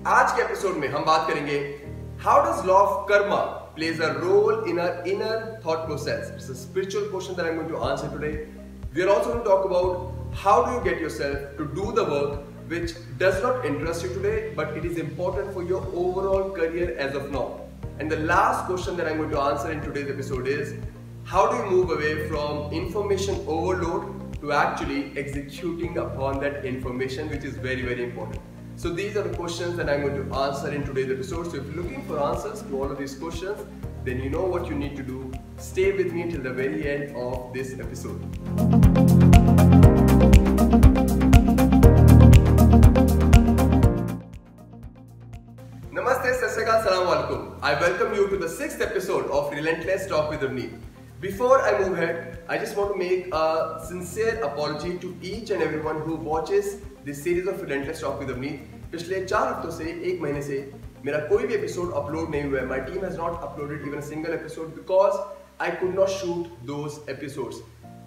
आज के एपिसोड में हम बात करेंगे how does law of Karma plays a role in our inner thought process. It's a spiritual question that I'm going to answer today. We are also going to talk about how do you get yourself to do the work which does not interest you today, but it is important for your overall career as of now. And the last question that I'm going to answer in today's episode is how do you move away from information overload to actually executing upon that information, which is very, very important. So these are the questions that I'm going to answer in today's episode. So if you're looking for answers to all of these questions, then you know what you need to do. Stay with me till the very end of this episode. Namaste, Sat Sri Akal, Assalamu Alaikum. I welcome you to the 6th episode of Relentless Talk with Avneet. Before I move ahead, I just want to make a sincere apology to each and everyone who watches this series of Relentless Talk with Avneet. पिछले 4 हफ्तों से 1 महीने से मेरा कोई भी episode upload नहीं हुआ है. My team has not uploaded even a single episode because I could not shoot those episodes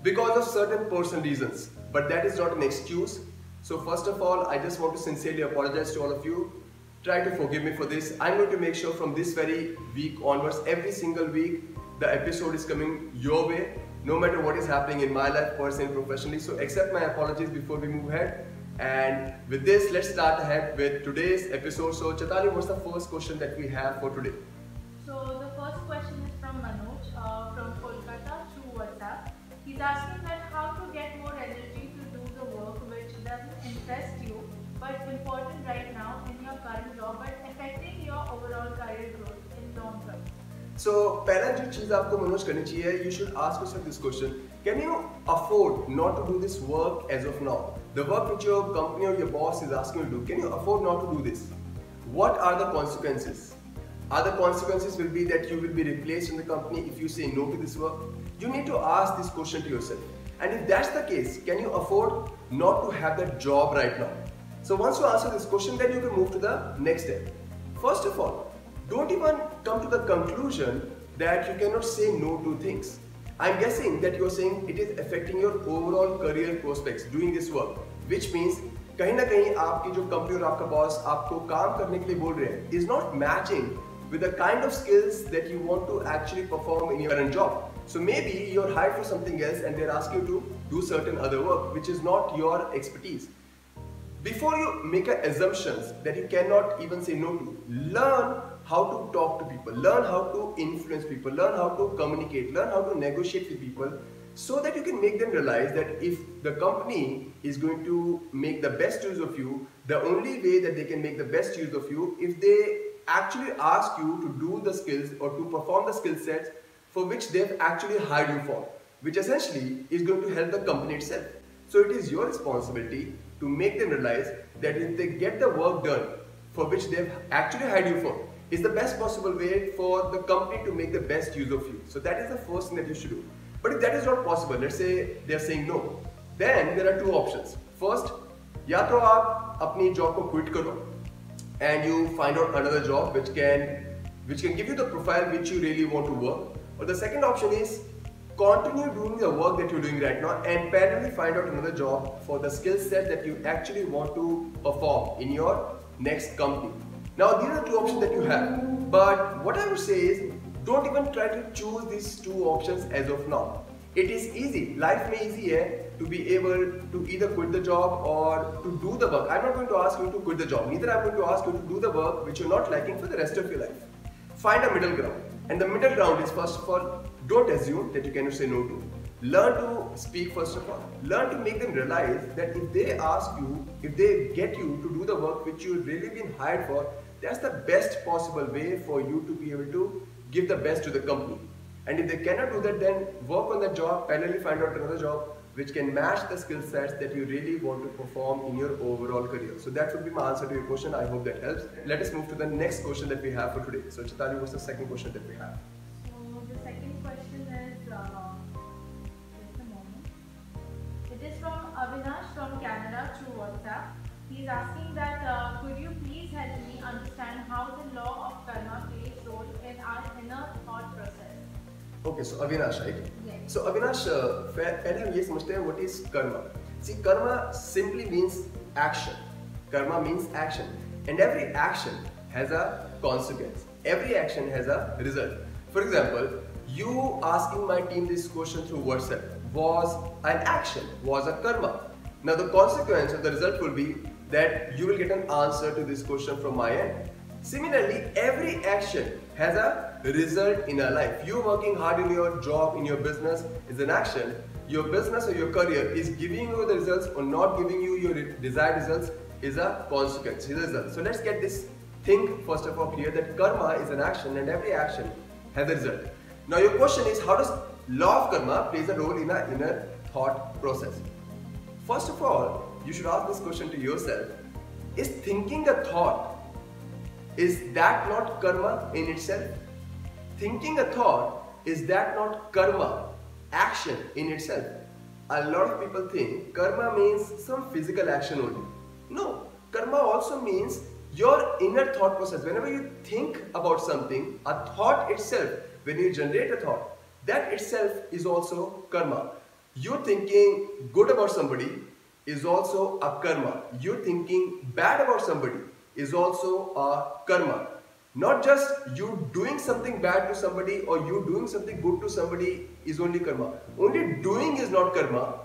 because of certain personal reasons. But that is not an excuse. So first of all, I just want to sincerely apologize to all of you. Try to forgive me for this. I'm going to make sure from this very week onwards, every single week, the episode is coming your way, no matter what is happening in my life, personally and professionally. So accept my apologies before we move ahead. And with this, let's start ahead with today's episode. So Chaitanya, what's the first question that we have for today? So the first question is from Manoj from Kolkata through WhatsApp. He's asking that how to get more energy to do the work which doesn't interest you but important right now in your current job but affecting your overall career growth in long term. So पहला जो चीज आपको मनोज करनी चाहिए, you should ask yourself this question: Can you afford not to do this work as of now? The work which your company or your boss is asking you to do, can you afford not to do this? What are the consequences? Are the consequences will be that you will be replaced in the company if you say no to this work? You need to ask this question to yourself. And if that's the case, can you afford not to have that job right now? So once you answer this question, then you can move to the next step. First of all, don't even come to the conclusion that you cannot say no to things. I'm guessing that you're saying it is affecting your overall career prospects doing this work, which means कहीं ना कहीं आपकी जो company और आपका boss आपको काम करने के लिए बोल रहे हैं is not matching with the kind of skills that you want to actually perform in your current job. So maybe you're hired for something else and they're asking you to do certain other work which is not your expertise. Before you make assumptions that you cannot even say no to, learn how to talk to people, learn how to influence people, learn how to communicate, learn how to negotiate with people so that you can make them realize that if the company is going to make the best use of you, the only way that they can make the best use of you if they actually ask you to do the skills or to perform the skill sets for which they've actually hired you for, which essentially is going to help the company itself. So it is your responsibility to make them realize that if they get the work done for which they've actually hired you for, is the best possible way for the company to make the best use of you. So that is the first thing that you should do. But if that is not possible, let's say they are saying no, then there are two options. First, या तो आप अपनी job को quit करो and you find out another job which can give you the profile which you really want to work. Or the second option is continue doing the work that you're doing right now and parallelly find out another job for the skill set that you actually want to perform in your next company. Now these are the two options that you have, but what I would say is don't even try to choose these two options as of now. It is easy, life में easy है to be able to either quit the job or to do the work. I'm not going to ask you to quit the job, neither I'm going to ask you to do the work which you're not liking for the rest of your life. Find a middle ground, and the middle ground is first of all, don't assume that you cannot say no to. Learn to speak first of all. Learn to make them realize that if they ask you, if they get you to do the work which you've really been hired for, that's the best possible way for you to be able to give the best to the company. And if they cannot do that, then work on that job, parallelly find out another job which can match the skill sets that you really want to perform in your overall career. So that would be my answer to your question. I hope that helps. Let us move to the next question that we have for today. So Chaitanya, what's the second question that we have? So the second question is, just a moment. It is from Avinash from Canada through WhatsApp. He is asking that could you please help me understand how the law of karma plays role in our inner thought process? Okay, so Avinash, right? Yes. So Avinash, पहले हम ये समझते हैं what is karma. See, karma simply means action. Karma means action. and every action has a consequence. Every action has a result. For example, you asking my team this question through WhatsApp was an action, was a karma. Now the consequence or the result will be that you will get an answer to this question from my end. Similarly, every action has a result in our life. You working hard in your job, in your business is an action. Your business or your career is giving you the results or not giving you your desired results is a consequence, is a result. So let's get this thing first of all clear that karma is an action and every action has a result. Now your question is, how does law of karma plays a role in our inner thought process? First of all, you should ask this question to yourself. Is thinking a thought, is that not karma in itself? Thinking a thought, is that not karma, action in itself? A lot of people think karma means some physical action only. No, karma also means your inner thought process. Whenever you think about something, a thought itself, when you generate a thought, that itself is also karma. You thinking good about somebody is also a karma. You thinking bad about somebody is also a karma. Not just you doing something bad to somebody or you doing something good to somebody is only karma. Only doing is not karma.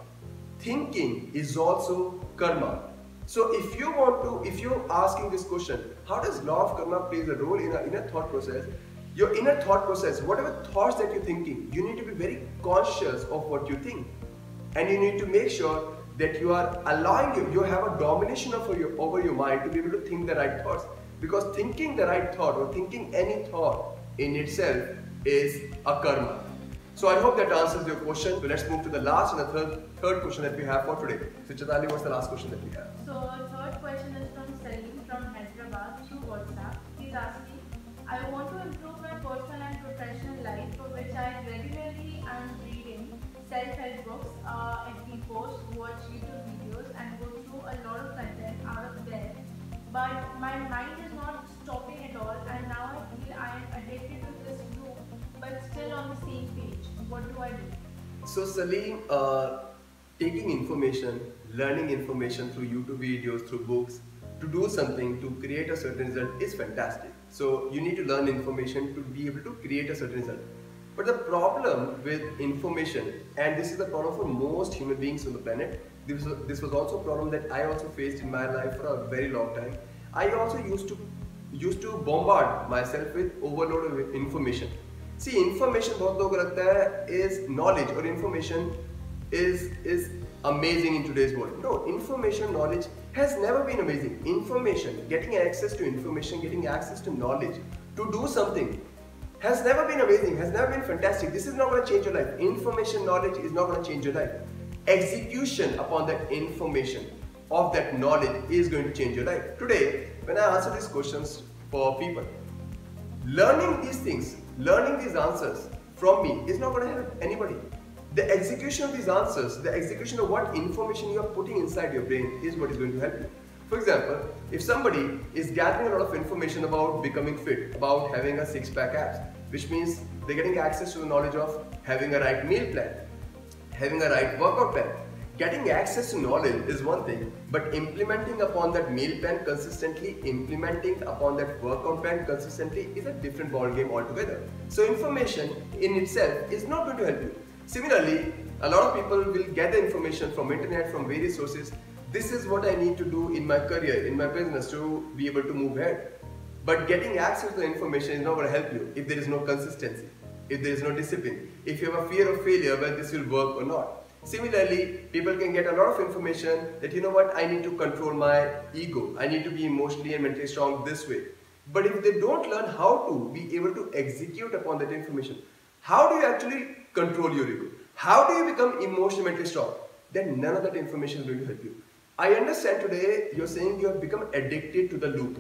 Thinking is also karma. So if you're asking this question, how does law of karma plays a role in our inner thought process? Your inner thought process, whatever thoughts that you're thinking, you need to be very conscious of what you think. And you need to make sure that you are allowing you have a domination over your mind to be able to think the right thoughts. Because thinking the right thought or thinking any thought in itself is a karma. So I hope that answers your question. So let's move to the last and the third question that we have for today. So Chaitanya, what's the last question that we have? So third question is from Salim from Hyderabad through WhatsApp. He's asking, I want to improve my personal and professional life, for which I regularly am reading self-help books, FB posts, watch YouTube videos and go through a lot of content out of there. But my mind is not stopping at all and now I feel I am addicted to this loop but still on the same page. What do I do? So Salim, taking information, learning information through YouTube videos, through books, to do something, to create a certain result is fantastic. So you need to learn information to be able to create a certain result. But the problem with information, and this is the problem for most human beings on the planet, this was also a problem that I also faced in my life for a very long time. I also used to bombard myself with overload of information. See, information बहुत लोगों को लगता है is knowledge or information is amazing in today's world. No, information, knowledge has never been amazing. Information, getting access to information, getting access to knowledge, to do something has never been amazing, has never been fantastic. This is not going to change your life. Information, knowledge is not going to change your life. Execution upon that information of that knowledge is going to change your life. Today, when I answer these questions for people, learning these things, learning these answers from me is not going to help anybody. The execution of these answers, the execution of what information you are putting inside your brain is what is going to help you. For example, if somebody is gathering a lot of information about becoming fit, about having a six-pack abs, which means they're getting access to the knowledge of having a right meal plan, having a right workout plan. Getting access to knowledge is one thing, but implementing upon that meal plan consistently, implementing upon that workout plan consistently is a different ball game altogether. So information in itself is not going to help you. Similarly, a lot of people will get the information from internet, from various sources. This is what I need to do in my career, in my business to be able to move ahead. But getting access to the information is not going to help you if there is no consistency, if there is no discipline, if you have a fear of failure whether this will work or not. Similarly, people can get a lot of information that, you know what, I need to control my ego, I need to be emotionally and mentally strong this way. But if they don't learn how to be able to execute upon that information, how do you actually control your ego? How do you become emotionally mentally strong? Then none of that information is going to help you. I understand today you're saying you have become addicted to the loop.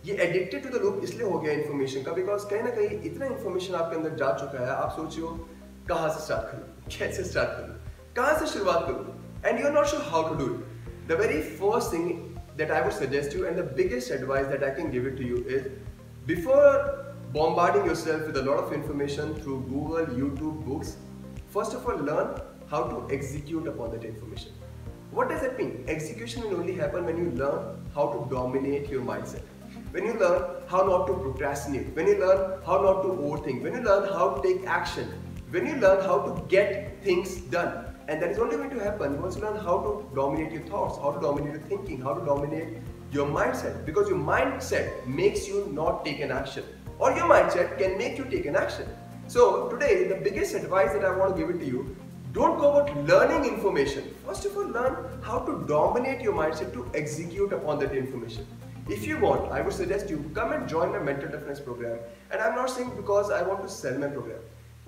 ये addicted to the loop इसलिए हो गया information का because कहीं ना कहीं इतना information आपके अंदर जा चुका है, आप सोचियो कहाँ से start करूँ, कैसे start करूँ, कहाँ से शुरुआत करूँ, and you're not sure how to do it. The very first thing that I would suggest you and the biggest advice that I can give it to you is, before bombarding yourself with a lot of information through Google, YouTube, books, first of all learn how to execute upon that information. What does that mean? Execution will only happen when you learn how to dominate your mindset. When you learn how not to procrastinate, when you learn how not to overthink, when you learn how to take action, when you learn how to get things done. And that is only going to happen once you learn how to dominate your thoughts, how to dominate your thinking, how to dominate your mindset. Because your mindset makes you not take an action, or your mindset can make you take an action. So today, the biggest advice that I want to give it to you, don't go about learning information. First of all, learn how to dominate your mindset to execute upon that information. If you want, I would suggest you come and join my mental toughness program. And I'm not saying because I want to sell my program.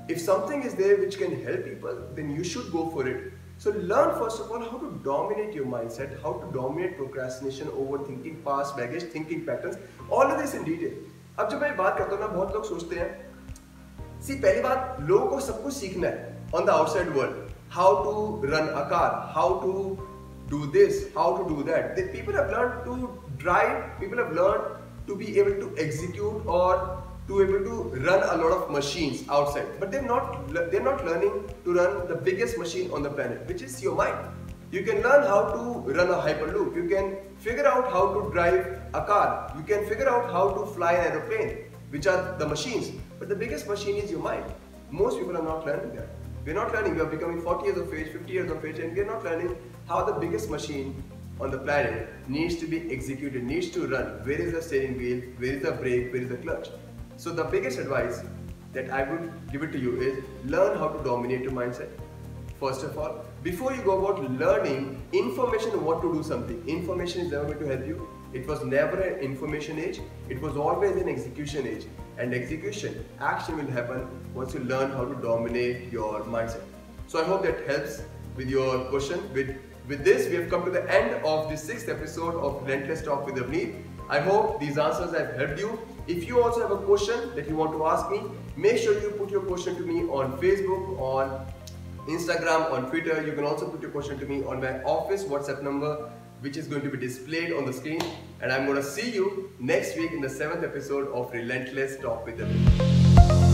If something is there which can help people, then you should go for it. So learn first of all how to dominate your mindset, how to dominate procrastination, overthinking, past baggage, thinking patterns, all of this in detail. अब जब मैं बात करता हूँ ना, बहुत लोग सोचते हैं, पहली बात, लोगों को सब कुछ सीखना है on the outside world. How to run a car, how to do this, how to do that. People have learned to drive, people have learned to be able to execute or to able to run a lot of machines outside. But they're not learning to run the biggest machine on the planet, which is your mind. You can learn how to run a hyperloop. You can figure out how to drive a car. You can figure out how to fly an aeroplane, which are the machines. But the biggest machine is your mind. Most people are not learning that. We're not learning, we are becoming 40 years of age, 50 years of age, and we're not learning how the biggest machine on the planet needs to be executed, needs to run. Where is the steering wheel? Where is the brake? Where is the clutch? So the biggest advice that I would give it to you is learn how to dominate your mindset. First of all, before you go about learning information on what to do something, information is never going to help you. It was never an information age, it was always an execution age. And execution, action will happen once you learn how to dominate your mindset. So I hope that helps with your question. With this, we have come to the end of the 6th episode of Relentless Talk with Avneet. I hope these answers have helped you. If you also have a question that you want to ask me, make sure you put your question to me on Facebook, on Instagram, on Twitter. You can also put your question to me on my office WhatsApp number, which is going to be displayed on the screen. And I'm going to see you next week in the 7th episode of Relentless Talk with Avneet.